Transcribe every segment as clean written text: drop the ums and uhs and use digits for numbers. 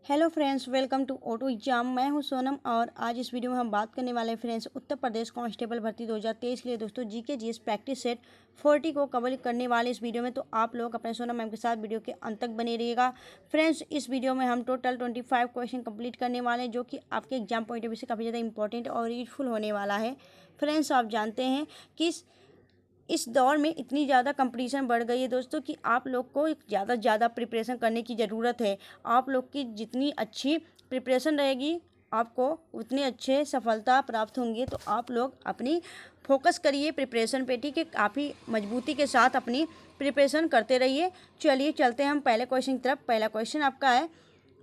Hello friends, welcome to auto exam. मैं हूं सोनम और आज इस वीडियो में हम बात करने वाले हैं फ्रेंड्स उत्तर प्रदेश कांस्टेबल भर्ती 2023 के लिए दोस्तों जीके जीएस प्रैक्टिस सेट 40 को कवर करने वाले इस वीडियो में। तो आप लोग अपने सोनम मैम के साथ वीडियो के अंत तक बने रहिएगा। फ्रेंड्स, इस वीडियो में हम टोटल 25 क्वेश्चन कंप्लीट करने वाले हैं जो कि आपके एग्जाम पॉइंट ऑफ व्यू से काफ़ी ज़्यादा इंपॉर्टेंट और यूजफुल होने वाला है। फ्रेंड्स, आप जानते हैं कि इस दौर में इतनी ज़्यादा कंपटीशन बढ़ गई है दोस्तों कि आप लोग को ज़्यादा से ज़्यादा प्रिपरेशन करने की ज़रूरत है। आप लोग की जितनी अच्छी प्रिपरेशन रहेगी आपको उतनी अच्छे सफलता प्राप्त होंगी। तो आप लोग अपनी फोकस करिए प्रिपरेशन पे, ठीक है। काफ़ी मजबूती के साथ अपनी प्रिपरेशन करते रहिए। चलिए चलते हैं हम पहले क्वेश्चन की तरफ। पहला क्वेश्चन आपका है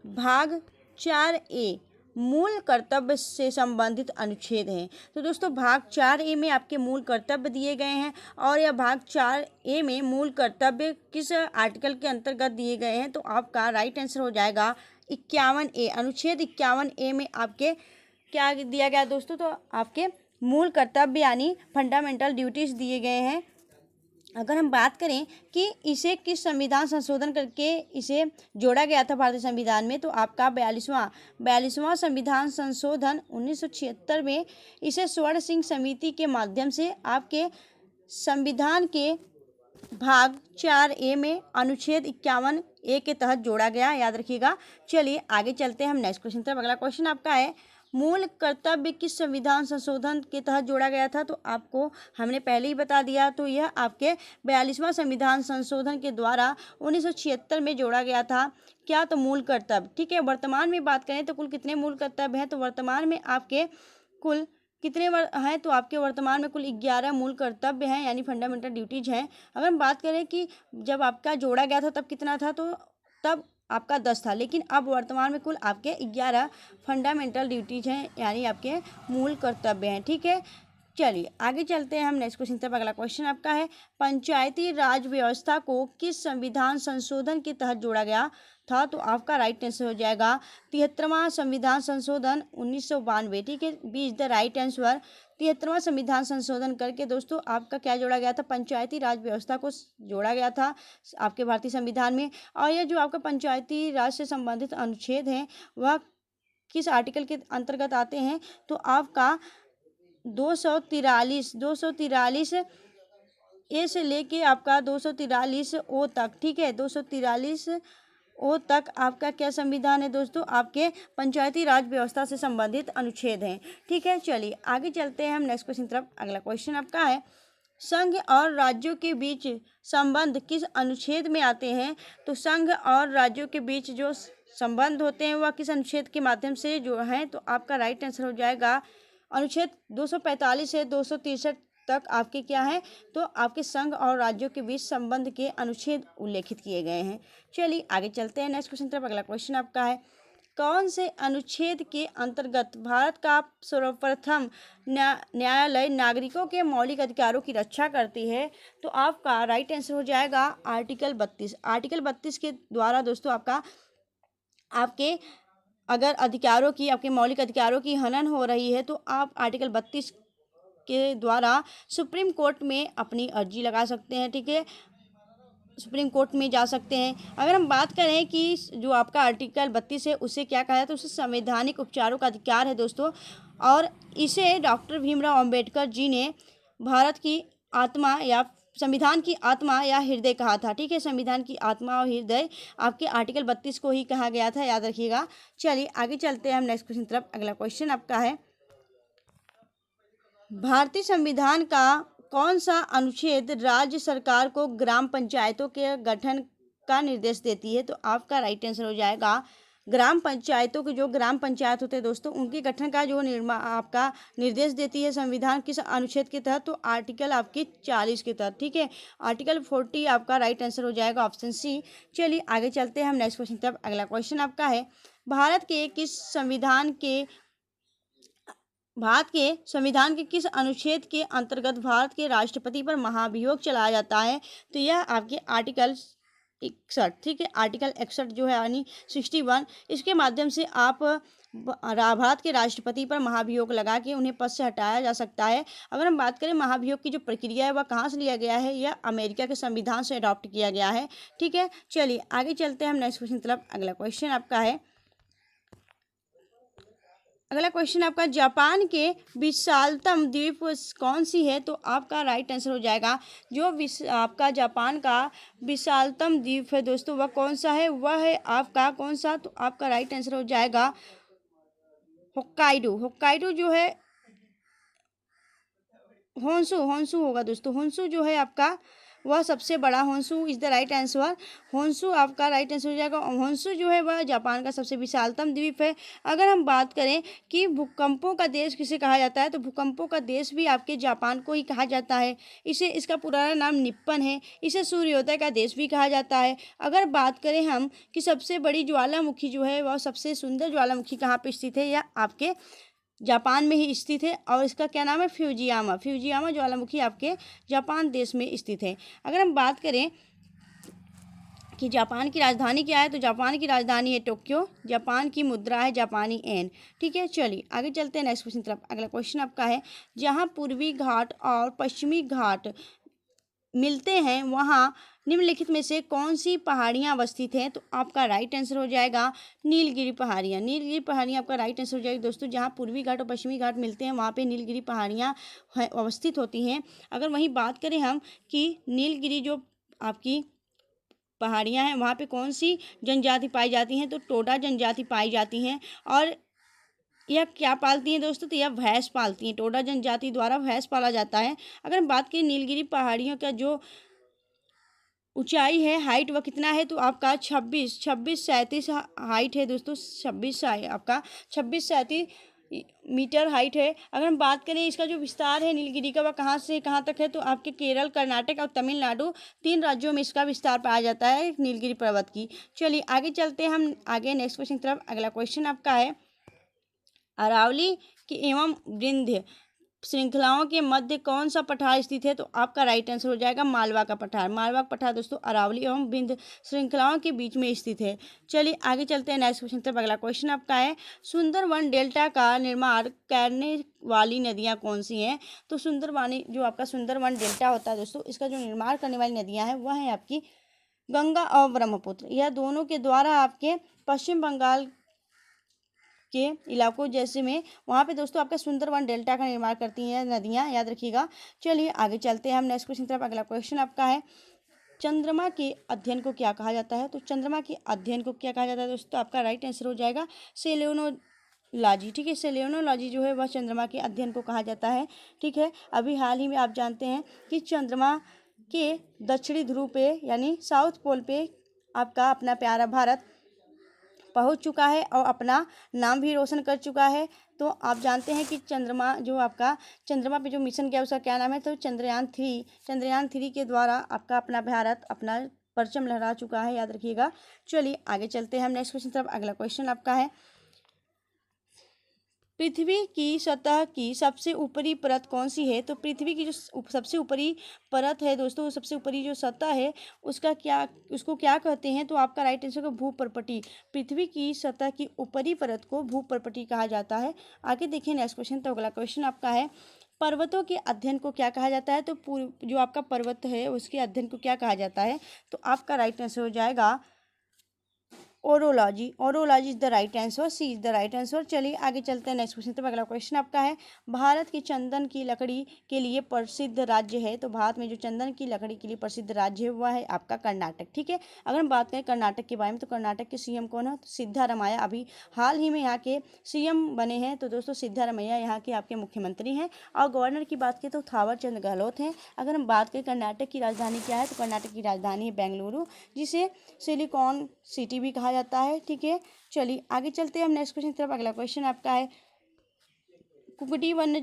भाग 4A मूल कर्तव्य से संबंधित अनुच्छेद हैं। तो दोस्तों भाग 4A में आपके मूल कर्तव्य दिए गए हैं और यह भाग 4A में मूल कर्तव्य किस आर्टिकल के अंतर्गत दिए गए हैं। तो आपका राइट आंसर हो जाएगा 51A। अनुच्छेद 51A में आपके क्या दिया गया दोस्तों, तो आपके मूल कर्तव्य यानी फंडामेंटल ड्यूटीज दिए गए हैं। अगर हम बात करें कि इसे किस संविधान संशोधन करके इसे जोड़ा गया था भारतीय संविधान में, तो आपका 42वां संविधान संशोधन 1976 में इसे स्वर्ण सिंह समिति के माध्यम से आपके संविधान के भाग 4A में अनुच्छेद 51A के तहत जोड़ा गया, याद रखिएगा। चलिए आगे चलते हैं हम नेक्स्ट क्वेश्चन तरफ। अगला क्वेश्चन आपका है मूल कर्तव्य किस संविधान संशोधन के तहत जोड़ा गया था। तो आपको हमने पहले ही बता दिया, तो यह आपके 42वां संविधान संशोधन के द्वारा 1976 में जोड़ा गया था। क्या, तो मूल कर्तव्य, ठीक है। वर्तमान में बात करें तो कुल कितने मूल कर्तव्य हैं, तो वर्तमान में आपके कुल कितने हैं, तो आपके वर्तमान में कुल 11 मूल कर्तव्य हैं यानी फंडामेंटल ड्यूटीज हैं। अगर हम बात करें कि जब आपका जोड़ा गया था तब कितना था, तो तब आपका 10 था, लेकिन अब वर्तमान में कुल आपके 11 फंडामेंटल ड्यूटीज हैं यानी आपके मूल कर्तव्य हैं, ठीक है। चलिए आगे चलते हैं हम नेक्स्ट क्वेश्चन तरफ। अगला क्वेश्चन आपका है पंचायती राज व्यवस्था को किस संविधान संशोधन के तहत जोड़ा गया था। तो आपका राइट आंसर हो जाएगा 73वां संविधान संशोधन 1992, ठीक है। B is the right answer. 73वां संविधान संशोधन करके दोस्तों आपका क्या जोड़ा गया था, पंचायती राज व्यवस्था को जोड़ा गया था आपके भारतीय संविधान में। और यह जो आपका पंचायती राज से संबंधित अनुच्छेद हैं वह किस आर्टिकल के अंतर्गत आते हैं, तो आपका 243 ए से लेके आपका 243 ओ तक, ठीक है। 243 ओ तक आपका क्या संविधान है दोस्तों, आपके पंचायती राज व्यवस्था से संबंधित अनुच्छेद हैं, ठीक है। चलिए आगे चलते हैं हम नेक्स्ट क्वेश्चन तरफ। अगला क्वेश्चन आपका है संघ और राज्यों के बीच संबंध किस अनुच्छेद में आते हैं। तो संघ और राज्यों के बीच जो संबंध होते हैं वह किस अनुच्छेद के माध्यम से जो हैं, तो आपका राइट आंसर हो जाएगा अनुच्छेद 245 से 263 तक आपके क्या है, तो आपके संघ और राज्यों के बीच संबंध के अनुच्छेद उल्लेखित किए गए हैं। चलिए आगे चलते हैं नेक्स्ट क्वेश्चन तरफ। अगला क्वेश्चन आपका है कौन से अनुच्छेद के अंतर्गत भारत का सर्वप्रथम न्यायालय नागरिकों के मौलिक अधिकारों की रक्षा करती है। तो आपका राइट आंसर हो जाएगा आर्टिकल 32। आर्टिकल 32 के द्वारा दोस्तों आपके अगर अधिकारों की, आपके मौलिक अधिकारों की हनन हो रही है तो आप आर्टिकल 32 के द्वारा सुप्रीम कोर्ट में अपनी अर्जी लगा सकते हैं, ठीक है। सुप्रीम कोर्ट में जा सकते हैं। अगर हम बात करें कि जो आपका आर्टिकल 32 है उसे क्या कहा है, तो उसे संवैधानिक उपचारों का अधिकार है दोस्तों। और इसे डॉक्टर भीमराव अंबेडकर जी ने भारत की आत्मा या संविधान की आत्मा या हृदय कहा था, ठीक है। संविधान की आत्मा और हृदय आपके आर्टिकल 32 को ही कहा गया था, याद रखिएगा। चलिए आगे चलते हैं हम नेक्स्ट क्वेश्चन तरफ। अगला क्वेश्चन आपका है भारतीय संविधान का कौन सा अनुच्छेद राज्य सरकार को ग्राम पंचायतों के गठन का निर्देश देती है। तो आपका राइट आंसर हो जाएगा ग्राम पंचायतों के, जो ग्राम पंचायत होते हैं दोस्तों उनके गठन का जो आपका निर्देश देती है संविधान किस अनुच्छेद के तहत, तो आर्टिकल आपकी 40 के तहत, ठीक है। आर्टिकल 40 आपका राइट आंसर हो जाएगा ऑप्शन सी। चलिए आगे चलते हैं हम नेक्स्ट क्वेश्चन तरफ। अगला क्वेश्चन आपका है भारत के संविधान के किस अनुच्छेद के अंतर्गत भारत के राष्ट्रपति पर महाभियोग चलाया जाता है। तो यह आपके आर्टिकल 61, ठीक है। आर्टिकल 61 जो है यानी 61, इसके माध्यम से आप भारत के राष्ट्रपति पर महाभियोग लगा के उन्हें पद से हटाया जा सकता है। अगर हम बात करें महाभियोग की जो प्रक्रिया है वह कहाँ से लिया गया है, यह अमेरिका के संविधान से अडॉप्ट किया गया है, ठीक है। चलिए आगे चलते हैं हम नेक्स्ट क्वेश्चन तरफ। अगला क्वेश्चन आपका है अगला क्वेश्चन आपका, जापान के विशालतम द्वीप कौन सी है? तो आपका राइट आंसर हो जाएगा जो आपका जापान का विशालतम द्वीप है दोस्तों, वह कौन सा है? वह है आपका कौन सा? तो आपका राइट आंसर हो जाएगा होक्काइडो। होक्काइडो जो है होन्सू, होन्सू होगा दोस्तों। होन्सू जो है आपका वह सबसे बड़ा, Honshu is the right answer. Honshu आपका राइट आंसर हो जाएगा। होन्सू जो है वह जापान का सबसे विशालतम द्वीप है। अगर हम बात करें कि भूकंपों का देश किसे कहा जाता है, तो भूकंपों का देश भी आपके जापान को ही कहा जाता है। इसे, इसका पुराना नाम निप्पन है। इसे सूर्योदय का देश भी कहा जाता है। अगर बात करें हम कि सबसे बड़ी ज्वालामुखी जो है वह सबसे सुंदर ज्वालामुखी कहाँ पे स्थित है, या आपके जापान में ही स्थित है, और इसका क्या नाम है? फ्यूजियामा। फ्यूजियामा ज्वालामुखी आपके जापान देश में स्थित है। अगर हम बात करें कि जापान की राजधानी क्या है, तो जापान की राजधानी है टोक्यो। जापान की मुद्रा है जापानी एन। ठीक है, चलिए आगे चलते हैं नेक्स्ट क्वेश्चन तरफ। अगला क्वेश्चन आपका है, जहाँ पूर्वी घाट और पश्चिमी घाट मिलते हैं वहाँ निम्नलिखित में से कौन सी पहाड़ियाँ अवस्थित हैं? तो आपका राइट आंसर हो जाएगा नीलगिरी पहाड़ियाँ। नीलगिरी पहाड़ियाँ आपका राइट आंसर हो जाएगी दोस्तों। जहाँ पूर्वी घाट और पश्चिमी घाट मिलते हैं वहाँ पे नीलगिरी पहाड़ियाँ अवस्थित होती हैं। अगर वहीं बात करें हम कि नीलगिरी जो आपकी पहाड़ियाँ हैं वहाँ पे कौन सी जनजाति पाई जाती हैं, तो टोडा जनजाति पाई जाती हैं। और यह क्या पालती हैं दोस्तों? तो यह भैंस पालती हैं। टोडा जनजाति द्वारा भैंस पाला जाता है। अगर हम बात करें नीलगिरी पहाड़ियों का जो ऊंचाई है, हाइट, वह कितना है? तो आपका 36 हाइट है दोस्तों। 26 आपका 36 मीटर हाइट है। अगर हम बात करें इसका जो विस्तार है नीलगिरी का, वह कहाँ से कहाँ तक है? तो आपके केरल, कर्नाटक और तमिलनाडु, 3 राज्यों में इसका विस्तार पाया जाता है नीलगिरी पर्वत की। चलिए आगे चलते हैं हम आगे नेक्स्ट क्वेश्चन की तरफ। अगला क्वेश्चन आपका है, अरावली की एवं विंध्य श्रृंखलाओं के मध्य कौन सा पठार स्थित है? तो आपका राइट आंसर हो जाएगा मालवा का पठार। मालवा का पठार दोस्तों अरावली एवं विंध्य श्रृंखलाओं के बीच में स्थित है। चलिए आगे चलते हैं नेक्स्ट क्वेश्चन तक। अगला क्वेश्चन आपका है, सुंदरवन डेल्टा का निर्माण करने वाली नदियां कौन सी हैं? तो सुंदरवानी जो आपका सुंदरवन डेल्टा होता है दोस्तों, इसका जो निर्माण करने वाली नदियां हैं वह है आपकी गंगा और ब्रह्मपुत्र। यह दोनों के द्वारा आपके पश्चिम बंगाल के इलाकों जैसे में वहाँ पे दोस्तों आपका सुंदरवन डेल्टा का निर्माण करती हैं नदियाँ, याद रखिएगा। चलिए आगे चलते हैं हम नेक्स्ट क्वेश्चन तरफ। अगला क्वेश्चन आपका है, चंद्रमा के अध्ययन को क्या कहा जाता है? तो चंद्रमा के अध्ययन को क्या कहा जाता है दोस्तों? आपका राइट आंसर हो जाएगा सेलेनोलॉजी। ठीक है, सेलेनोलॉजी जो है वह चंद्रमा के अध्ययन को कहा जाता है। ठीक है, अभी हाल ही में आप जानते हैं कि चंद्रमा के दक्षिणी ध्रुव पे यानी साउथ पोल पे आपका अपना प्यारा भारत पहुंच चुका है और अपना नाम भी रोशन कर चुका है। तो आप जानते हैं कि चंद्रमा जो आपका चंद्रमा पे जो मिशन गया उसका क्या नाम है? तो चंद्रयान 3 के द्वारा आपका अपना भारत अपना परचम लहरा चुका है, याद रखिएगा। चलिए आगे चलते हैं हम नेक्स्ट क्वेश्चन तरफ। अगला क्वेश्चन आपका है, पृथ्वी की सतह की सबसे ऊपरी परत कौन सी है? तो पृथ्वी की जो सबसे ऊपरी परत है दोस्तों, सबसे ऊपरी जो सतह है उसको क्या कहते हैं? तो आपका राइट आंसर होगा भूपर्पटी। पृथ्वी की सतह की ऊपरी परत को भूपर्पटी कहा जाता है। आगे देखिए नेक्स्ट क्वेश्चन। तो अगला क्वेश्चन आपका है, पर्वतों के अध्ययन को क्या कहा जाता है? तो जो आपका पर्वत है उसके अध्ययन को क्या कहा जाता है? तो आपका राइट आंसर हो जाएगा orology. Orology is the right answer, C is the right answer. चलिए आगे चलते हैं नेक्स्ट क्वेश्चन पे। अगला क्वेश्चन आपका है, भारत की चंदन की लकड़ी के लिए प्रसिद्ध राज्य है? तो भारत में जो चंदन की लकड़ी के लिए प्रसिद्ध राज्य है वह है आपका कर्नाटक। ठीक है, अगर हम बात करें कर्नाटक के बारे में, तो कर्नाटक के सीएम कौन है? तो सिद्धारमैया अभी हाल ही में यहाँ के सीएम बने हैं। तो दोस्तों सिद्धारमैया यहाँ के आपके मुख्यमंत्री हैं। और गवर्नर की बात करें तो थावर चंद गहलोत हैं। अगर हम बात करें कर्नाटक की राजधानी क्या है, तो कर्नाटक की राजधानी है बेंगलुरु, जिसे सिलिकॉन सिटी भी कहा जाता है। ठीक है, चलिए आगे चलते हैं हम नेक्स्ट क्वेश्चन की तरफ। अगला क्वेश्चन आपका है, कुकटी वन्य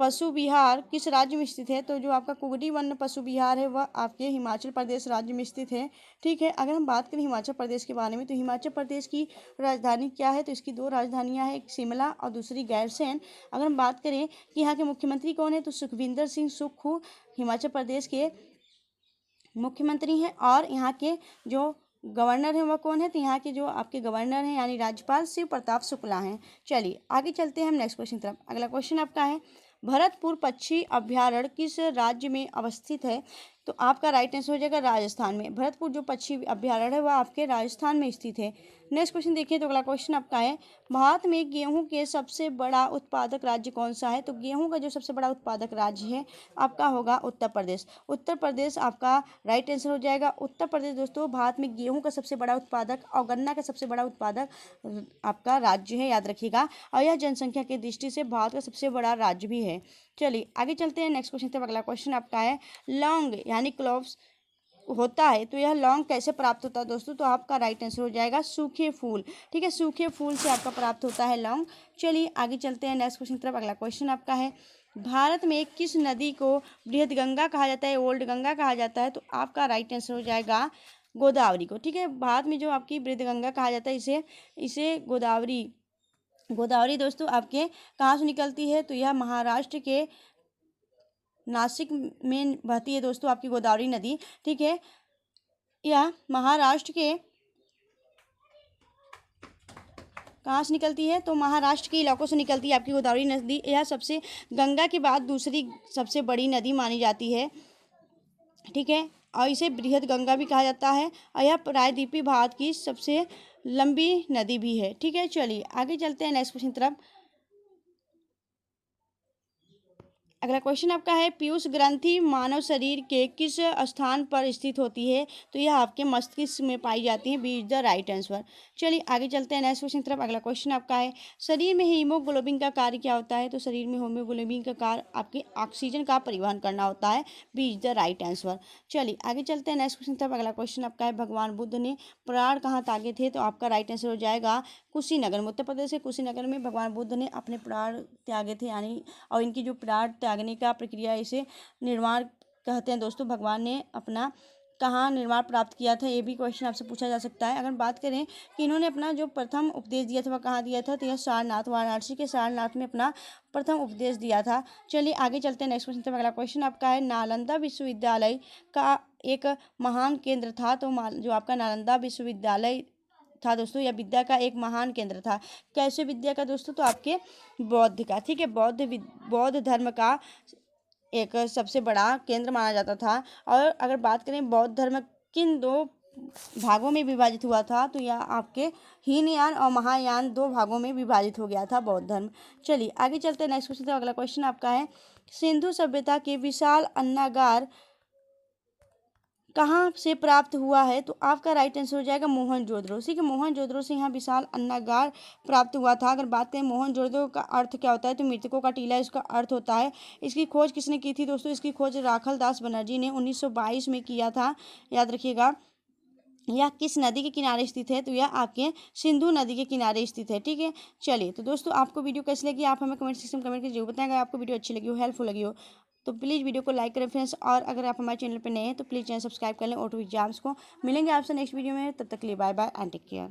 पशु विहार किस राज्य में स्थित है? तो जो आपका कुकटी वन्य पशु विहार है वह आपके हिमाचल प्रदेश राज्य में स्थित है। ठीक है, अगर हम बात करें हिमाचल प्रदेश के बारे में, तो हिमाचल प्रदेश की राजधानी क्या है? तो इसकी 2 राजधानियां हैं, एक शिमला और दूसरी गैरसैंण। अगर हम बात करें कि यहाँ के मुख्यमंत्री कौन है, तो सुखविंदर सिंह सुक्खू हिमाचल प्रदेश के मुख्यमंत्री हैं। और यहाँ के जो गवर्नर हैं वह कौन है? तो यहाँ के जो आपके गवर्नर हैं यानी राज्यपाल शिव प्रताप शुक्ला हैं। चलिए आगे चलते हैं हम नेक्स्ट क्वेश्चन तरफ। अगला क्वेश्चन आपका है, भरतपुर पक्षी अभ्यारण्य किस राज्य में अवस्थित है? तो आपका राइट आंसर हो जाएगा राजस्थान में। भरतपुर जो पक्षी अभ्यारण्य है वह आपके राजस्थान में स्थित है। नेक्स्ट क्वेश्चन देखिए, तो अगला क्वेश्चन आपका है, भारत में गेहूं के सबसे बड़ा उत्पादक राज्य कौन सा है? तो गेहूं का जो सबसे बड़ा उत्पादक राज्य है आपका होगा उत्तर प्रदेश। उत्तर प्रदेश आपका राइट आंसर हो जाएगा। उत्तर प्रदेश दोस्तों भारत में गेहूं का सबसे बड़ा उत्पादक और गन्ना का सबसे बड़ा उत्पादक आपका राज्य है, याद रखिएगा। और यह जनसंख्या की दृष्टि से भारत का सबसे बड़ा राज्य भी है। चलिए आगे चलते हैं नेक्स्ट क्वेश्चन। तब अगला क्वेश्चन आपका है, लौंग यानी क्लोव्स होता है तो यह लौंग कैसे प्राप्त होता है दोस्तों? तो आपका राइट आंसर हो जाएगा सूखे फूल। ठीक है, सूखे फूल से आपका प्राप्त होता है लौंग। चलिए आगे चलते हैं नेक्स्ट क्वेश्चन तरफ। अगला क्वेश्चन आपका है, भारत में किस नदी को बृहद गंगा कहा जाता है, ओल्ड गंगा कहा जाता है? तो आपका राइट आंसर हो जाएगा गोदावरी को। ठीक है, भारत में जो आपकी बृहद गंगा कहा जाता है इसे गोदावरी दोस्तों आपके कहाँ से निकलती है? तो यह महाराष्ट्र के नासिक में बहती है दोस्तों आपकी गोदावरी नदी। ठीक है, यह महाराष्ट्र के कहाँ से निकलती है? तो महाराष्ट्र के इलाकों से निकलती है आपकी गोदावरी नदी। यह सबसे गंगा के बाद दूसरी सबसे बड़ी नदी मानी जाती है। ठीक है, और इसे बृहद गंगा भी कहा जाता है और यह प्रायद्वीपीय भारत की सबसे लंबी नदी भी है। ठीक है, चलिए आगे चलते हैं नेक्स्ट क्वेश्चन तरफ। अगला क्वेश्चन आपका है, पीयूष ग्रंथि मानव शरीर के किस स्थान पर स्थित होती है? तो यह आपके मस्तिष्क में पाई जाती है। B is the right answer. चलिए आगे चलते हैं नेक्स्ट क्वेश्चन तरफ। अगला क्वेश्चन आपका है, शरीर में हीमोग्लोबिन का कार्य क्या होता है? तो शरीर में हीमोग्लोबिन का कार्य आपके ऑक्सीजन का परिवहन करना होता है। B is the right answer. चलिए आगे चलते हैं नेक्स्ट क्वेश्चन तरफ। अगला क्वेश्चन आपका है, भगवान बुद्ध ने प्राण कहाँ त्यागे थे? तो आपका राइट आंसर हो जाएगा कुशीनगर में। उत्तर प्रदेश के कुशीनगर में भगवान बुद्ध ने अपने प्राण त्यागे थे, यानी और इनकी जो प्राण त्यागने का प्रक्रिया इसे निर्वाण कहते हैं दोस्तों। भगवान ने अपना कहाँ निर्वाण प्राप्त किया था, ये भी क्वेश्चन आपसे पूछा जा सकता है। अगर बात करें कि इन्होंने अपना जो प्रथम उपदेश दिया था वह कहाँ दिया था, तो यह सारनाथ, वाराणसी के सारनाथ में अपना प्रथम उपदेश दिया था। चलिए आगे चलते हैं नेक्स्ट क्वेश्चन तक। अगला क्वेश्चन आपका है, नालंदा विश्वविद्यालय का एक महान केंद्र था। तो जो आपका नालंदा विश्वविद्यालय था दोस्तों, यह विद्या का एक महान केंद्र था। कैसे विद्या का दोस्तों? तो आपके बौद्ध का। ठीक है, बौद्ध धर्म का एक सबसे बड़ा केंद्र माना जाता था। और अगर बात करें बौद्ध धर्म किन दो भागों में विभाजित हुआ था, तो यह आपके हीनयान और महायान दो भागों में विभाजित हो गया था बौद्ध धर्म। चलिए आगे चलते हैं नेक्स्ट क्वेश्चन। अगला क्वेश्चन आपका है, सिंधु सभ्यता के विशाल अन्नागार कहाँ से प्राप्त हुआ है? तो आपका राइट आंसर हो जाएगा मोहनजोदड़ो। ठीक है, मोहनजोदड़ो से यहाँ विशाल अन्नागार प्राप्त हुआ था। अगर बात करें मोहनजोदड़ो का अर्थ क्या होता है, तो मृतकों का टीला इसका अर्थ होता है। इसकी खोज किसने की थी दोस्तों? इसकी खोज राखल दास बनर्जी ने 1922 में किया था, याद रखिएगा। यह किस नदी के किनारे स्थित है? तो यह आपके सिंधु नदी के किनारे स्थित है। ठीक है, चलिए तो दोस्तों आपको वीडियो कैसी लगी आप हमें कमेंट सेक्शन में कमेंट करके जरूर बताएंगे। आपको वीडियो अच्छी लगी हो, हेल्पफुल लगी हो तो प्लीज़ वीडियो को लाइक करें फ्रेंड्स। और अगर आप हमारे चैनल पर नए हैं तो प्लीज़ चैनल सब्सक्राइब कर लें ऑटो एग्जाम्स को। मिलेंगे आपसे नेक्स्ट वीडियो में, तब तक के लिए bye bye and take care.